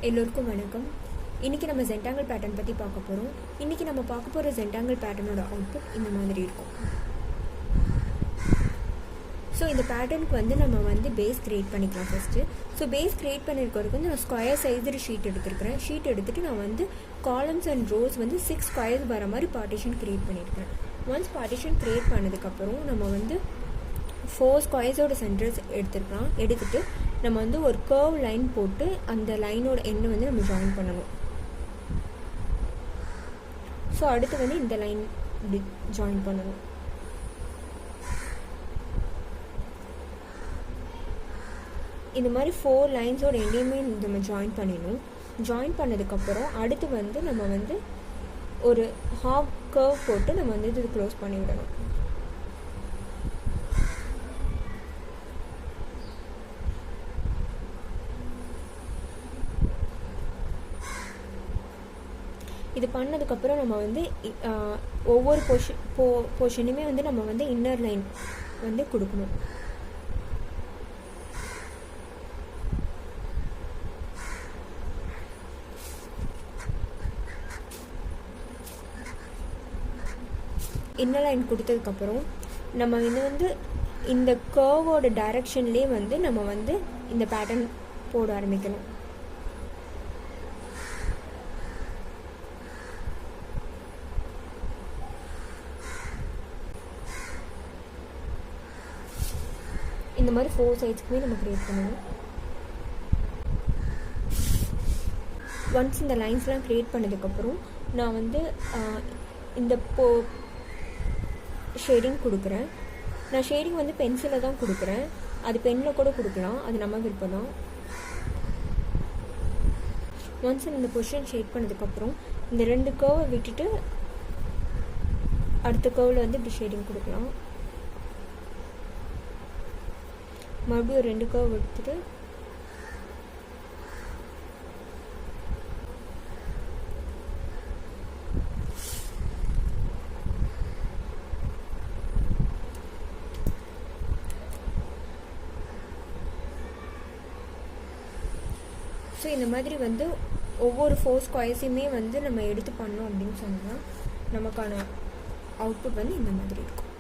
எல்லோருக்கும் வணக்கம். இன்றைக்கி நம்ம ஜென்டாங்கிள் பேட்டர்ன் பற்றி பார்க்க போகிறோம். இன்றைக்கி நம்ம பார்க்க போகிற ஜென்டாங்கிள் பேட்டர்னோட அவுட்புட் இந்த மாதிரி இருக்கும். ஸோ இந்த பேட்டர்னுக்கு வந்து நம்ம பேஸ் க்ரியேட் பண்ணிக்கலாம் ஃபஸ்ட்டு. ஸோ பேஸ் க்ரியேட் பண்ணியிருக்கிறதுக்கு நான் ஸ்கொயர் சைஸு ஷீட் எடுத்துருக்கிறேன். ஷீட் எடுத்துகிட்டு நான் காலம்ஸ் அண்ட் ரோஸ் 6 ஸ்கொயர்ஸ் வர மாதிரி பார்ட்டிஷன் க்ரியேட் பண்ணியிருக்கிறேன். ஒன்ஸ் பார்ட்டிஷன் க்ரியேட் பண்ணதுக்கப்புறம் நம்ம 4 ஸ்கொயர்ஸோட சென்டர்ஸ் எடுத்துருக்கலாம். எடுத்துகிட்டு நம்ம ஒரு கர்வ் லைன் போட்டு அந்த லைனோட எண்ணை நம்ம ஜாயின் பண்ணணும். ஸோ அடுத்து இந்த லைன் இப்படி ஜாயின் பண்ணணும். இந்த மாதிரி 4 லைன்ஸோட எண்டையுமே நம்ம ஜாயின் பண்ணிடணும். ஜாயின் பண்ணதுக்கப்புறம் அடுத்து நம்ம ஒரு ஹாஃப் கர்வ் போட்டு நம்ம இது க்ளோஸ் பண்ணி விடணும். இது பண்ணதுக்கப்புறம் நம்ம ஒவ்வொரு போர்ஷனுமே நம்ம இன்னர் லைன் கொடுக்கணும். இன்னர் லைன் கொடுத்ததுக்கப்புறம் நம்ம இந்த கர்வோட டைரக்ஷன்லேயே நம்ம இந்த பேட்டர்ன் போட ஆரம்பிக்கணும். இந்த மாதிரி 4 சைட்ஸ்க்குமே நம்ம க்ரியேட் பண்ணணும். ஒன்ஸ் இந்த லைன்ஸ்லாம் க்ரியேட் பண்ணதுக்கப்புறம் நான் இந்த ஷேடிங் கொடுக்குறேன். நான் ஷேடிங் பென்சிலில் தான் கொடுக்குறேன். அது பென்னில் கூட கொடுக்கலாம், அது நம்ம விருப்பம் தான். ஒன்ஸ் இந்த பொசிஷன் ஷேட் பண்ணதுக்கப்புறம் இந்த 2 கர்வை விட்டுட்டு அடுத்த கர்வில் இப்படி ஷேடிங் கொடுக்கலாம். மறுபடியும் ஒரு 2 கர்வ் எடுத்துட்டு ஸோ இந்த மாதிரி ஒவ்வொரு 4 ஸ்கொயர்ஸையுமே நம்ம எடுத்து பண்ணோம் அப்படின்னு சொன்னால் நமக்கான அவுட்புட் இந்த மாதிரி இருக்கும்.